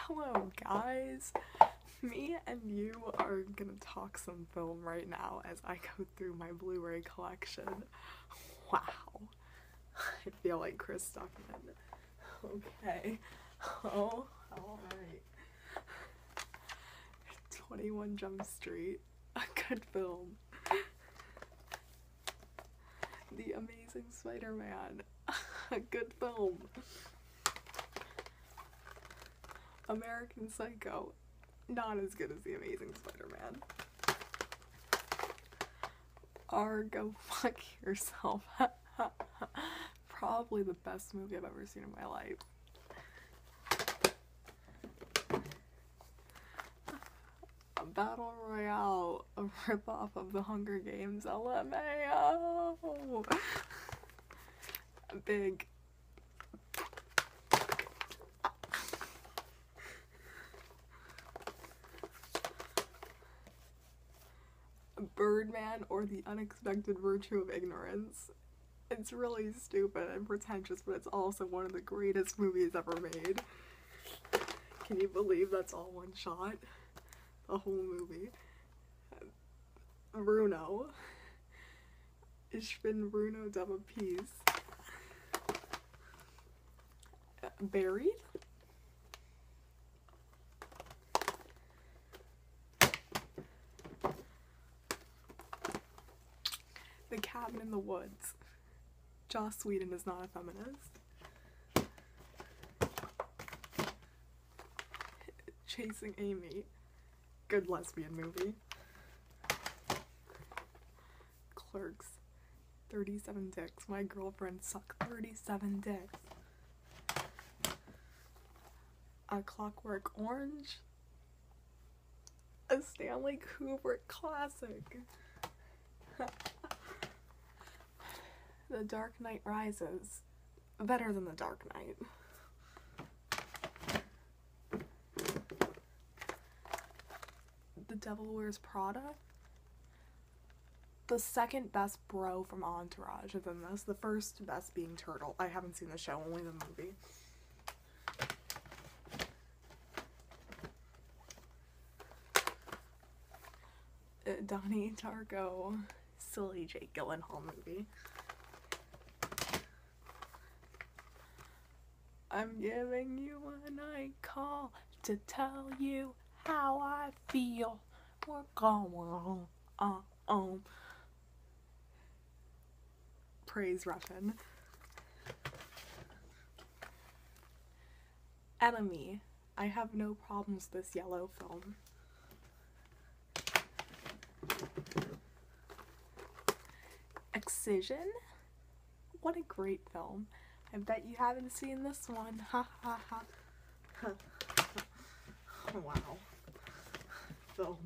Hello guys, me and you are gonna talk some film right now as I go through my Blu-ray collection. Wow, I feel like Chris Stuckmann. Okay, oh, alright. 21 Jump Street, a good film. The Amazing Spider-Man, a good film. American Psycho, not as good as The Amazing Spider-Man. Or Go Fuck Yourself, probably the best movie I've ever seen in my life. A Battle Royale, a ripoff of The Hunger Games, LMAO. Big. Birdman, or The Unexpected Virtue of Ignorance. It's really stupid and pretentious, but it's also one of the greatest movies ever made. Can you believe that's all one shot? The whole movie. Bruno. Ich bin Bruno Double Peace. Buried? The Cabin in the Woods. Joss Whedon is not a feminist. Chasing Amy. Good lesbian movie. Clerks. 37 dicks. My girlfriend sucked 37 dicks. A Clockwork Orange. A Stanley Kubrick classic. The Dark Knight Rises. Better than The Dark Knight. The Devil Wears Prada. The second best bro from Entourage is in this. The first best being Turtle. I haven't seen the show, only the movie. Donnie Darko. Silly Jake Gyllenhaal movie. I'm giving you a night call to tell you how I feel. We're going on. Praise Russian. Enemy. I have no problems with this yellow film. Excision? What a great film. I bet you haven't seen this one. Ha ha ha. Wow. Film.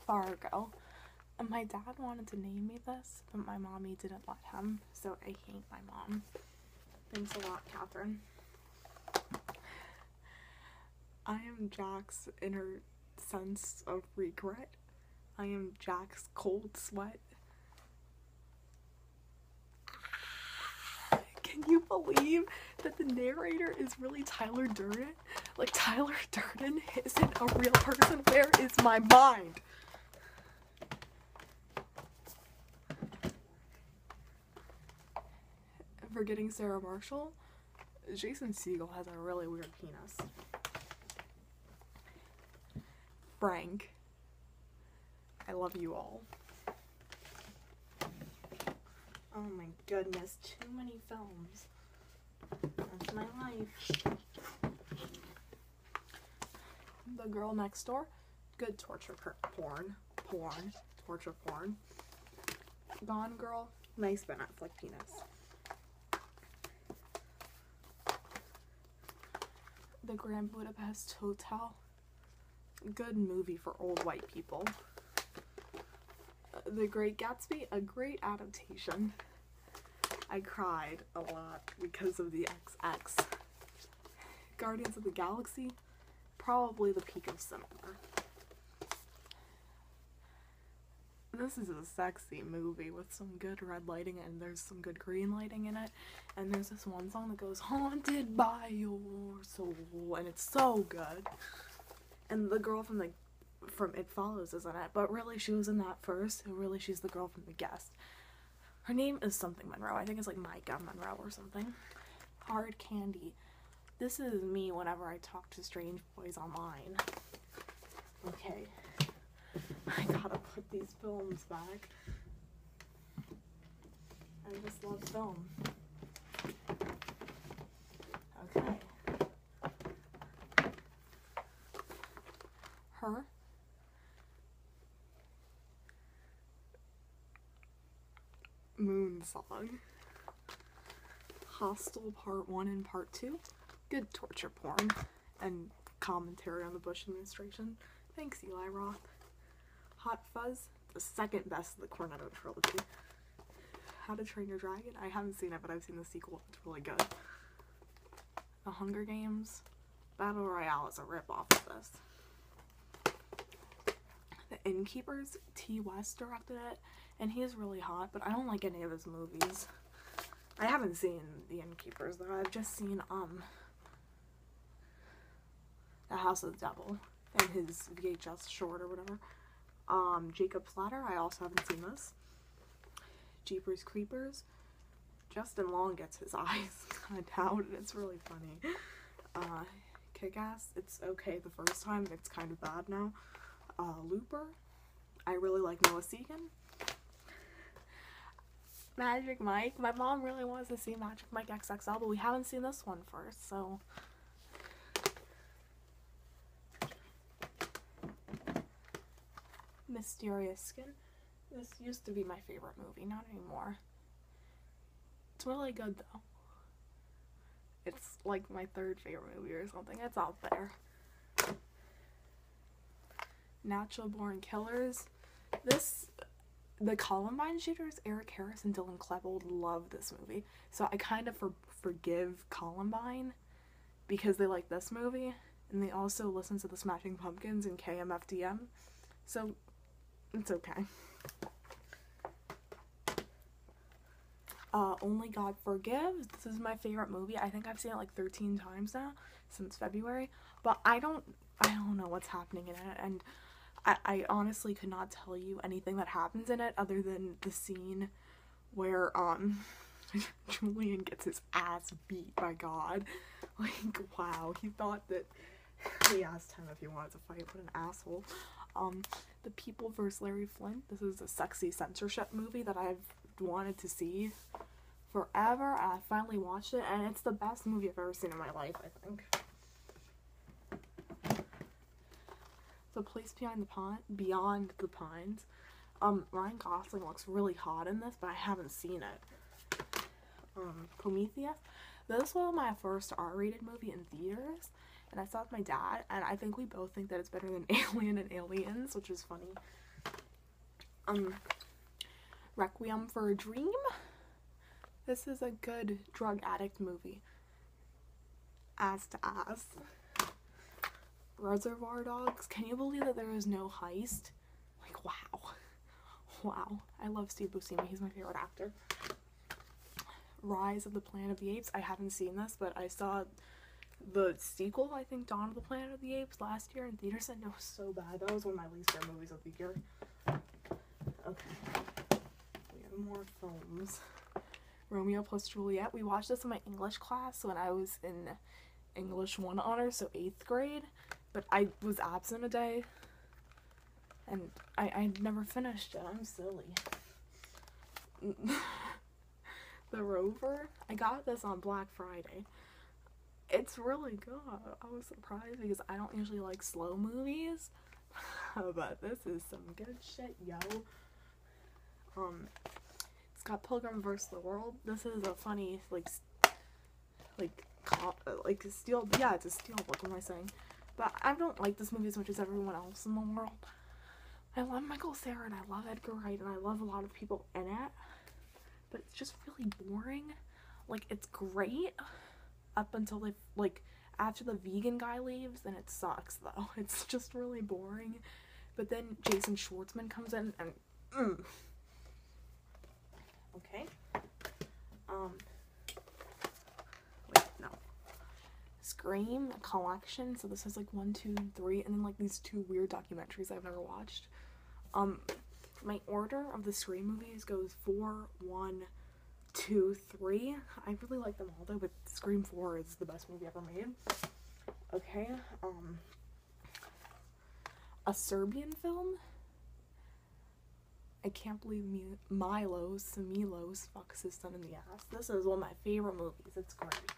Fargo. My dad wanted to name me this, but my mommy didn't let him, so I hate my mom. Thanks a lot, Catherine. I am Jack's inner sense of regret. I am Jack's cold sweat. Can you believe that the narrator is really Tyler Durden? Like, Tyler Durden isn't a real person. Where is my mind? Forgetting Sarah Marshall. Jason Segel has a really weird penis. Frank. I love you all. Oh my goodness, too many films. That's my life. The Girl Next Door. Good torture porn. Torture porn. Gone Girl. Nice Ben Affleck penis. The Grand Budapest Hotel. Good movie for old white people. The Great Gatsby, a great adaptation. I cried a lot because of the XX. Guardians of the Galaxy, probably the peak of cinema. This is a sexy movie with some good red lighting, and there's some good green lighting in it. And there's this one song that goes, "Haunted by your soul," and it's so good. And the girl from It Follows is in it, but really she was in that first. Really, she's the girl from The Guest. Her name is something Monroe. I think it's like Micah Monroe or something. Hard Candy. This is me whenever I talk to strange boys online. Okay. I gotta put these films back. I just love film. Okay. Her. Moon Song. Hostel Part 1 and Part 2. Good torture porn and commentary on the Bush administration. Thanks, Eli Roth. Hot Fuzz, the second best of the Cornetto trilogy. How to Train Your Dragon, I haven't seen it, but I've seen the sequel. It's really good. The Hunger Games, Battle Royale is a rip-off of this. The Innkeepers, T. West directed it, and he's really hot, but I don't like any of his movies. I haven't seen The Innkeepers, though. I've just seen, The House of the Devil, and his VHS short or whatever. Jacob's Ladder, I also haven't seen this. Jeepers Creepers, Justin Long gets his eyes kind of out, and it's really funny. Kick-Ass, it's okay the first time, it's kind of bad now. Looper, I really like Noah Segan. Magic Mike, my mom really wants to see Magic Mike XXL, but we haven't seen this one first, so. Mysterious Skin, this used to be my favorite movie, not anymore. It's really good though. It's like my third favorite movie or something, it's out there. Natural Born Killers, the Columbine shooters, Eric Harris and Dylan Klebold, love this movie. So I kind of forgive Columbine because they like this movie, and they also listen to the Smashing Pumpkins and KMFDM. So it's okay. Only God Forgives. This is my favorite movie. I think I've seen it like 13 times now since February, but I don't know what's happening in it, and I honestly could not tell you anything that happens in it other than the scene where Julian gets his ass beat by God. Like, wow, he thought that he asked him if he wanted to fight. What an asshole. The People vs. Larry Flint. This is a sexy censorship movie that I've wanted to see forever, and I finally watched it, and it's the best movie I've ever seen in my life, I think. The Place Beyond the Pines. Ryan Gosling looks really hot in this, but I haven't seen it. Prometheus. This was my first R-rated movie in theaters, and I saw it with my dad, and I think we both think that it's better than Alien and Aliens, which is funny. Requiem for a Dream. This is a good drug addict movie. Ass to Ass. Reservoir Dogs. Can you believe that there is no heist? Like, wow. Wow. I love Steve Buscemi. He's my favorite actor. Rise of the Planet of the Apes. I haven't seen this, but I saw the sequel, I think, Dawn of the Planet of the Apes, last year in theaters, and it was so bad. That was one of my least favorite movies of the year. Okay. We have more films. Romeo plus Juliet. We watched this in my English class when I was in English 1 honors, so 8th grade. But I was absent a day, and I never finished it. I'm silly. The Rover. I got this on Black Friday. It's really good. I was surprised because I don't usually like slow movies, but this is some good shit, yo. Scott Pilgrim vs. the World. This is a funny, steel, yeah, it's a steel book, what am I saying? But I don't like this movie as much as everyone else in the world. I love Michael Cera and I love Edgar Wright and I love a lot of people in it, but it's just really boring. Like, it's great up until they, after the vegan guy leaves, then it sucks, though. It's just really boring. But then Jason Schwartzman comes in and Okay. Wait, no. Scream collection. So this has like 1, 2, 3, and then like these 2 weird documentaries I've never watched. My order of the Scream movies goes 4, 1, 2, 3. I really like them all though, but Scream 4 is the best movie ever made. Okay, a Serbian film. I can't believe Milos fucks his son in the ass. This is one of my favorite movies. It's great.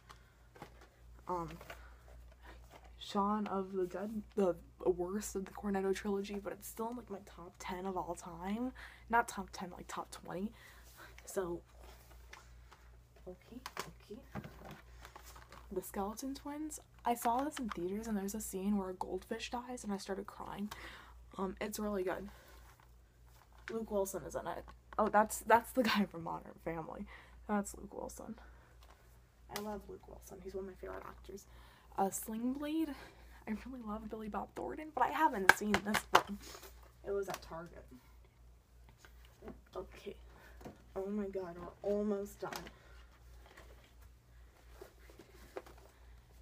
Shaun of the Dead, the worst of the Cornetto trilogy, but it's still in like my top 10 of all time. Not top 10, like top 20. So, okay. The Skeleton Twins. I saw this in theaters, and there's a scene where a goldfish dies, and I started crying. It's really good. Luke Wilson is in it. Oh, that's the guy from Modern Family. That's Luke Wilson. I love Luke Wilson. He's one of my favorite actors. Sling Blade. I really love Billy Bob Thornton, but I haven't seen this one. It was at Target. Okay. Oh my god, we're almost done.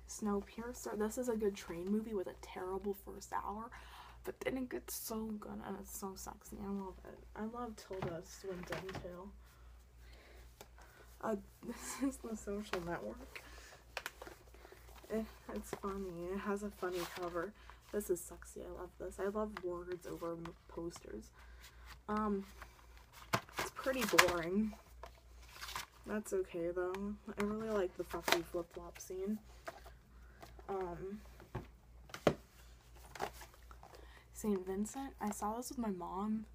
Snowpiercer. This is a good train movie with a terrible first hour, but then it gets so good and it's so sexy. I love it. I love Tilda Swinton too. This is The Social Network. It's funny. It has a funny cover. This is sexy. I love this. I love words over posters. It's pretty boring. That's okay though. I really like the fucky flip-flop scene. St. Vincent. I saw this with my mom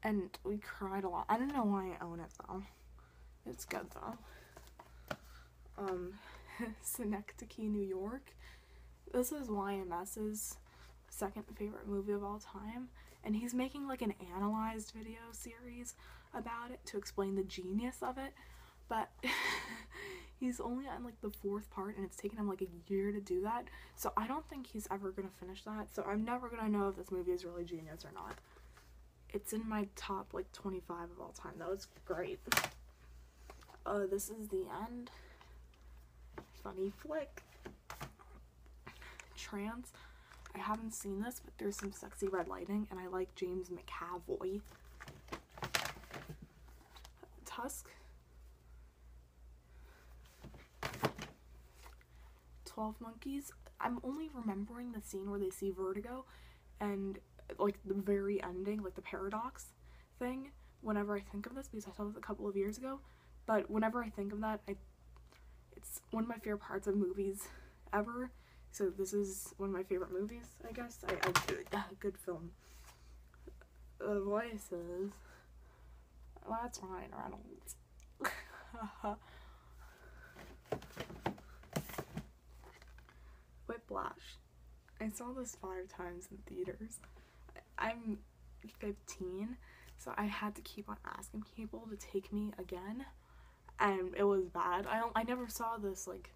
and we cried a lot. I don't know why I own it though. It's good though. Synecdoche, New York. This is YMS's second favorite movie of all time, and he's making like an analyzed video series about it to explain the genius of it, but he's only on like the 4th part and it's taken him like a year to do that, so I don't think he's ever gonna finish that, so I'm never gonna know if this movie is really genius or not. It's in my top like 25 of all time though. It's great. This is the end. Funny flick. Trance. I haven't seen this, but there's some sexy red lighting, and I like James McAvoy. Tusk. 12 Monkeys. I'm only remembering the scene where they see Vertigo, and like the very ending, like the paradox thing, whenever I think of this, because I saw this a couple of years ago. But whenever I think of that, it's one of my favorite parts of movies ever. So this is one of my favorite movies, I guess. Good film. Voices. Well, that's Ryan Reynolds. Whiplash. I saw this 5 times in theaters. I'm 15, so I had to keep on asking people to take me again. And it was bad. I never saw this like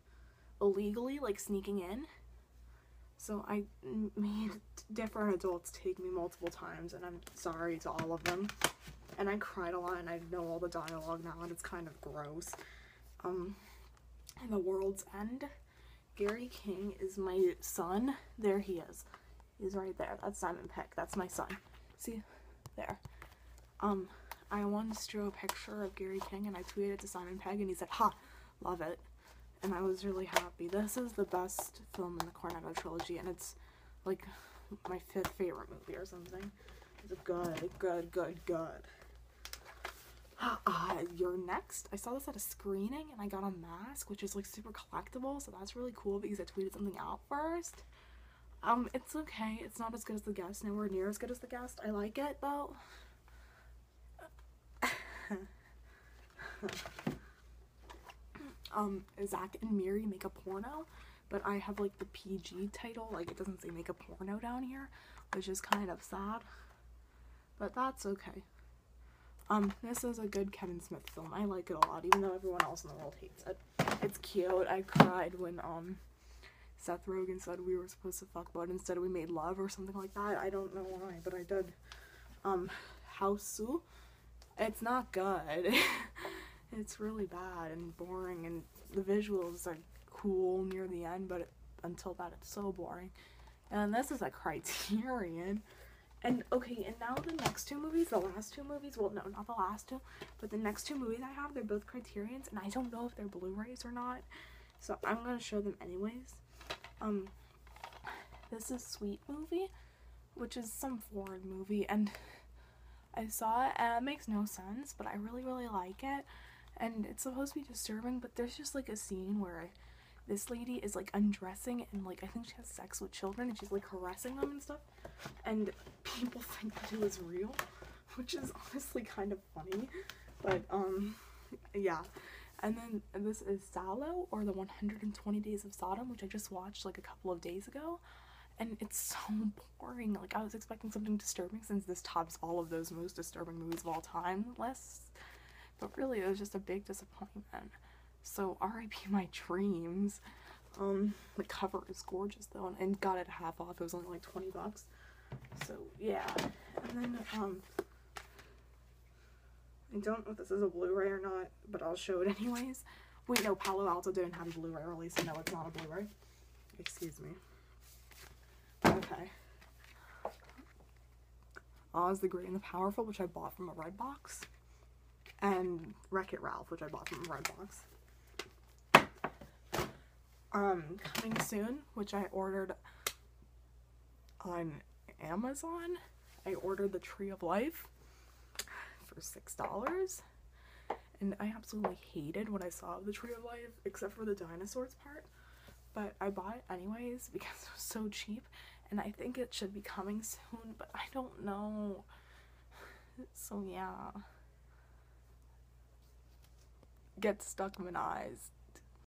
illegally, like sneaking in. So I made different adults take me multiple times, and I'm sorry to all of them. And I cried a lot, and I know all the dialogue now, and it's kind of gross. The World's End. Gary King is my son. There he is. He's right there. That's Simon Pegg. That's my son. See? There. I once drew a picture of Gary King, and I tweeted it to Simon Pegg, and he said, "Ha! Love it." And I was really happy. This is the best film in the Cornetto trilogy, and it's like my 5th favorite movie or something. It's good. You're Next. I saw this at a screening, and I got a mask, which is like super collectible, so that's really cool because I tweeted something out first. It's okay. It's not as good as The Guest. Nowhere near as good as The Guest. I like it though. Zach and Miri make a porno, but I have like the PG title, like it doesn't say make a porno down here, which is kind of sad, but that's okay. This is a good Kevin Smith film. I like it a lot, even though everyone else in the world hates it. It's cute. I cried when Seth Rogen said we were supposed to fuck, but instead we made love or something like that. I don't know why, but I did. Hausu. It's not good. It's really bad and boring, and the visuals are cool near the end, but until that it's so boring. And this is a Criterion. And okay, and now the next two movies, the last two movies, well, no, not the last two, but the next two movies I have, they're both Criterions, and I don't know if they're Blu-rays or not, so I'm gonna show them anyways. This is Sweet Movie, which is some foreign movie, and I saw it, and it makes no sense, but I really, really like it, and it's supposed to be disturbing, but there's just, like, a scene where this lady is, like, undressing, and, like, I think she has sex with children, and she's, like, caressing them and stuff, and people think that it was real, which is honestly kind of funny, but, yeah. And then this is Salo, or the 120 Days of Sodom, which I just watched, like, a couple of days ago, and it's so boring. Like, I was expecting something disturbing, since this tops all of those most disturbing movies of all time lists, but really, it was just a big disappointment. So, R.I.P. my dreams. The cover is gorgeous, though, and got it half off. It was only, like, $20. So, yeah. And then, I don't know if this is a Blu-ray or not, but I'll show it anyways. Wait, no, Palo Alto didn't have a Blu-ray release, so no, it's not a Blu-ray. Excuse me. Okay. Oz the Great and the Powerful, which I bought from a Redbox. And Wreck-It Ralph, which I bought from a Redbox. Coming soon, which I ordered on Amazon. I ordered The Tree of Life for $6, and I absolutely hated what I saw of The Tree of Life, except for the dinosaurs part, but I bought it anyways because it was so cheap, and I think it should be coming soon, but I don't know. So yeah. Get Stuckmann eyes.